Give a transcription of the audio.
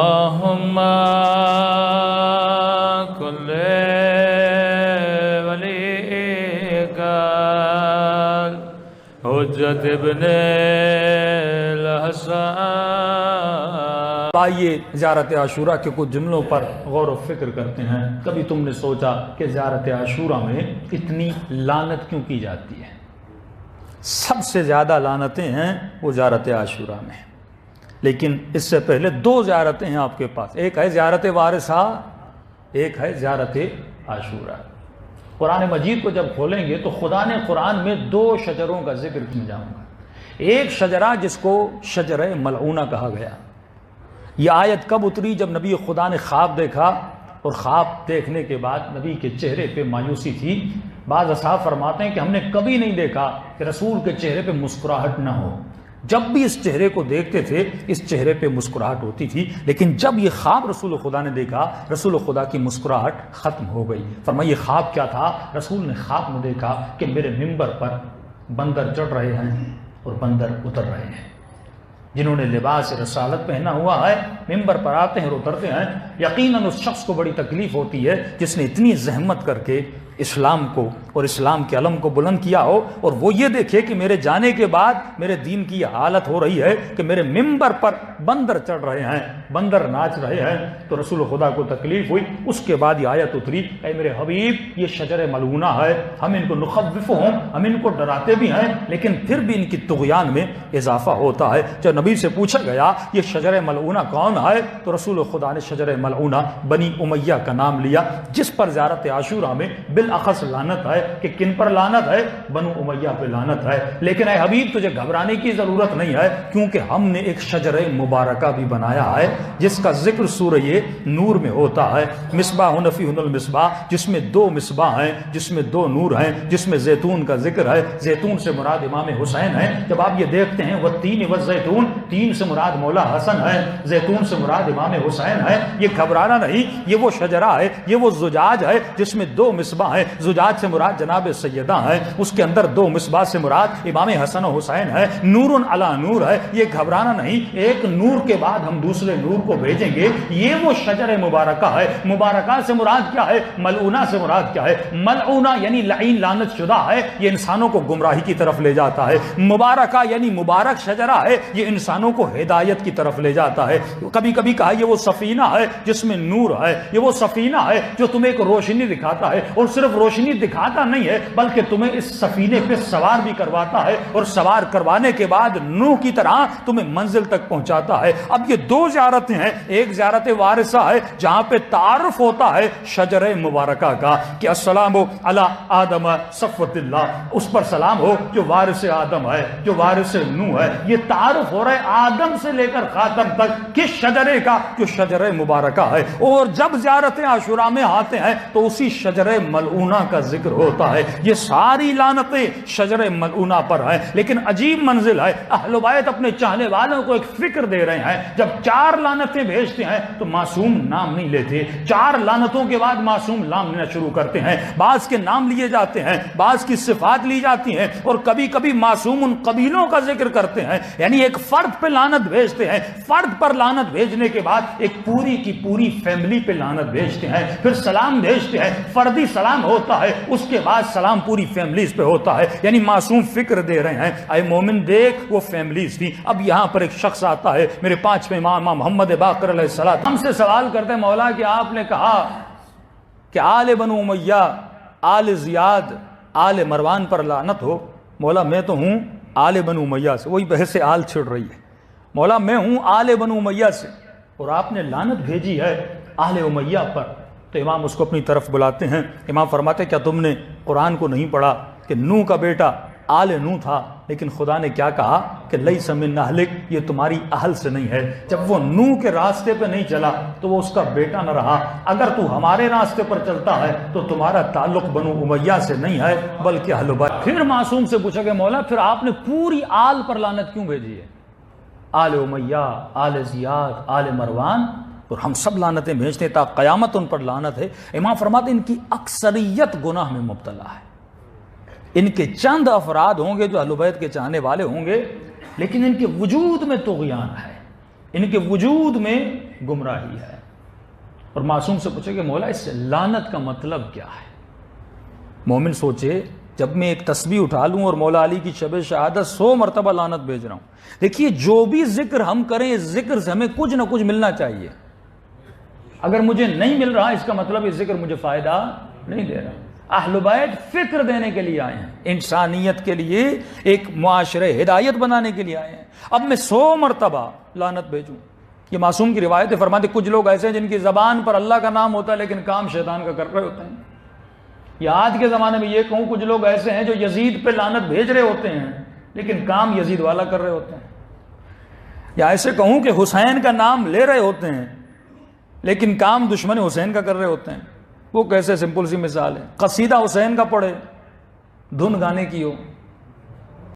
اللهم كل وليك حجت ابن الحسن۔ آئیے زیارت عاشوراء کے کچھ جملوں پر غور و فکر کرتے ہیں۔ کبھی تم نے سوچا کہ زیارت عاشوراء میں اتنی لعنت کیوں کی جاتی ہے؟ سب سے زیادہ لعنتیں ہیں وہ زیارت عاشوراء میں، لیکن اس سے پہلے دو زیارتیں ہیں آپ کے پاس، ایک ہے زیارت وارثہ، ایک ہے زیارت عاشوراء۔ قرآن مجید کو جب کھولیں گے تو خدا نے قرآن میں دو شجروں کا ذکر سمجھاؤں گا۔ ایک شجرہ جس کو شجرہ ملعونہ کہا گیا، یہ آیت کب اتری؟ جب نبی خدا نے خواب دیکھا، اور خواب دیکھنے کے بعد نبی کے چہرے پہ مایوسی تھی۔ بعض اصحاب فرماتے ہیں کہ ہم نے کبھی نہیں دیکھا کہ رسول کے چہرے پہ مسکراہٹ نہ ہو، جب بھی اس چہرے کو دیکھتے تھے اس چہرے پہ مسکراہٹ ہوتی تھی، لیکن جب یہ خواب رسول خدا نے دیکھا، رسول خدا کی مسکراہٹ ختم ہو گئی۔ فرمایا یہ خواب کیا تھا؟ رسول نے خواب میں دیکھا کہ میرے ممبر پر بندر چڑھ رہے ہیں اور بندر اتر رہے ہیں۔ جنہوں نے لباس رسالت پہنا ہوا ہے ممبر پر آتے ہیں اور اترتے ہیں، یقیناً اس شخص کو بڑی تکلیف ہوتی ہے جس نے اتنی زحمت کر کے اسلام کو اور اسلام کے علم کو بلند کیا ہو، اور وہ یہ دیکھے کہ میرے جانے کے بعد میرے دین کی حالت ہو رہی ہے کہ میرے ممبر پر بندر چڑھ رہے ہیں، بندر ناچ رہے ہیں۔ تو رسول خدا کو تکلیف ہوئی۔ اس کے بعد یہ آیت اتری، اے میرے حبیب یہ شجر ملعونہ ہے، ہم ان کو نخوفہم، ہم ان کو ڈراتے بھی ہیں، لیکن پھر بھی ان کی طغیان میں اضافہ ہوتا ہے۔ جب نبی سے پوچھا گیا یہ شجر ملعونہ کون ہے تو رسول خدا نے شجر ملعونہ بنی امیہ کا نام لیا، جس پر زیارت عاشوراء میں بالاخص لعنت ہے۔ کہ کن پر لعنت ہے؟ بنو امیہ پہ لعنت ہے۔ لیکن اے حبیب تجھے گھبرانے کی ضرورت نہیں ہے، کیونکہ ہم نے ایک شجر مبارکہ بھی بنایا ہے جس کا ذکر سورہ نور میں ہوتا ہے۔ مصباح فی المصباح، جس میں دو مصباح ہیں، جس میں دو نور ہیں، جس میں زیتون کا ذکر ہے۔ زیتون سے مراد امام حسین ہے۔ جب آپ یہ دیکھتے ہیں والتین والزیتون، تین سے مراد مولا حسن ہے، زیتون سے مراد امام حسین ہے، یہ گھبرانا نہیں، یہ وہ شجرہ ہے، یہ وہ زجاج ہے جس میں دو مصباح ہیں۔ زجاج سے مراد جناب سیدہ ہے، اس کے اندر دو مصباح سے مراد امام حسن و حسین ہے، نور علی نور ہے، یہ گھبرانا نہیں۔ ایک نور کے بعد ہم دوسرے نور کو بھیجیں گے، یہ وہ شجر مبارکہ ہے۔ مبارکہ سے مراد کیا ہے؟ ملعونہ سے مراد کیا ہے؟ ملعونہ یعنی لعین، لعنت شدہ ہے، یہ انسانوں کو گمراہی کی طرف لے جاتا ہے۔ مبارکہ یعنی مبارک شجرہ ہے، یہ انسانوں کو ہدایت کی طرف لے جاتا ہے۔ کبھی کبھی کہا یہ وہ سفینہ ہے جس میں نور ہے، یہ وہ سفینہ ہے جو تمہیں ایک روشنی دکھاتا ہے، اور صرف روشنی دکھاتا نہیں ہے بلکہ تمہیں اس سفینے پہ سوار بھی کرواتا ہے، اور سوار کروانے کے بعد نوح کی طرح تمہیں منزل تک پہنچاتا ہے۔ اب یہ دو زیارتیں ہیں، ایک زیارت وارثہ ہے جہاں پہ تعارف ہوتا ہے شجر مبارکہ کا کہ السلام علی آدم صفوۃ اللہ، اس پر سلام ہو جو وارث آدم ہے، جو وارث نوح ہے۔ یہ تعارف ہو رہا ہے آدم سے لے کر خاتم تک کس شجرے کا؟ جو شجر مبارکہ ہے۔ اور جب زیارت عاشوراء میں آتے ہیں تو اسی شجر ملعونہ کا ذکر ہوتا ہے۔ یہ ساری لعنتیں شجر ملعونہ پر ہیں، لیکن عجیب منزل ہے۔ اہل بیت اپنے چاہنے والوں کو ایک فکر دے رہے ہیں، جب چار لعنتیں بھیجتے ہیں تو معصوم نام نہیں لیتے، چار لعنتوں کے بعد معصوم نام لینا شروع کرتے ہیں۔ بعض کے نام لیے جاتے ہیں، بعض کی صفات لی جاتی ہیں، اور کبھی کبھی معصوم ان قبیلوں کا ذکر کرتے ہیں، یعنی ایک فرد پہ لعنت بھیجتے ہیں، فرد پر لعنت بھیجنے کے بعد ایک پوری کی پوری فیملی پہ لعنت بھیجتے ہیں، پھر سلام بھیجتے ہیں، فردی سلام ہوتا ہے، اس کے بعد سلام پوری فیملیز پہ ہوتا ہے، یعنی معصوم فکر دے رہے ہیں۔ اے مومن دیکھ وہ فیملیز تھی۔ اب یہاں پر ایک شخص آتا ہے، میرے پانچویں امام محمد باقر علیہ السلام، ہم سے سوال کرتے ہیں مولا کہ آپ نے کہا کہ آل بنو امیہ، آل زیاد، آل مروان پر لعنت ہو۔ مولا میں تو ہوں آل بنو امیہ سے، وہی بحث آل چھڑ رہی ہے۔ مولا میں ہوں آل بنو امیہ سے، اور آپ نے لعنت بھیجی ہے آل امیہ پر۔ تو امام اس کو اپنی طرف بلاتے ہیں، امام فرماتے ہیں کیا تم نے قرآن کو نہیں پڑھا کہ نوح کا بیٹا آل نوح تھا، لیکن خدا نے کیا کہا کہ لیس من اہلک، یہ تمہاری اہل سے نہیں ہے۔ جب وہ نوح کے راستے پہ نہیں چلا تو وہ اس کا بیٹا نہ رہا۔ اگر تو ہمارے راستے پر چلتا ہے تو تمہارا تعلق بنو امیہ سے نہیں ہے بلکہ اہل بیت۔ پھر معصوم سے پوچھا کہ مولا پھر آپ نے پوری آل پر لعنت کیوں بھیجی ہے؟ آل امیہ، آل زیاد، آل مروان، اور ہم سب لعنتیں بھیجتے ہیں تا قیامت ان پر لعنت ہے۔ امام فرماتے ہیں ان کی اکثریت گناہ میں مبتلا ہے، ان کے چند افراد ہوں گے جو اہل بیت کے چاہنے والے ہوں گے، لیکن ان کے وجود میں طغیان ہے، ان کے وجود میں گمراہی ہے. اور معصوم سے پوچھے کہ مولا اس لعنت کا مطلب کیا ہے؟ مومن سوچے جب میں ایک تسبیح اٹھا لوں اور مولا علی کی شب شہادت 100 مرتبہ لعنت بھیج رہا ہوں. دیکھیے جو بھی ذکر ہم کریں اس ذکر سے ہمیں کچھ نہ کچھ ملنا چاہیے. اگر مجھے نہیں مل رہا اس کا مطلب یہ ذکر مجھے فائدہ نہیں دے رہا. اہل بیت فکر دینے کے لیے آئے ہیں, انسانیت کے لیے ایک معاشرے ہدایت بنانے کے لیے آئے ہیں. اب میں 100 مرتبہ لعنت بھیجوں؟ یہ معصوم کی روایت ہے. فرماتے کچھ لوگ ایسے ہیں جن کی زبان پر اللہ کا نام ہوتا ہے لیکن کام شیطان کا کر رہے ہوتے ہیں. یا آج کے زمانے میں یہ کہوں کچھ لوگ ایسے ہیں جو یزید پہ لعنت بھیج رہے ہوتے ہیں لیکن کام یزید والا کر رہے ہوتے ہیں. یا ایسے کہوں کہ حسین کا نام لے رہے ہوتے ہیں لیکن کام دشمن حسین کا کر رہے ہوتے ہیں. وہ کیسے؟ سمپل سی مثال ہے, قصیدہ حسین کا پڑھے, دھن گانے کی ہو,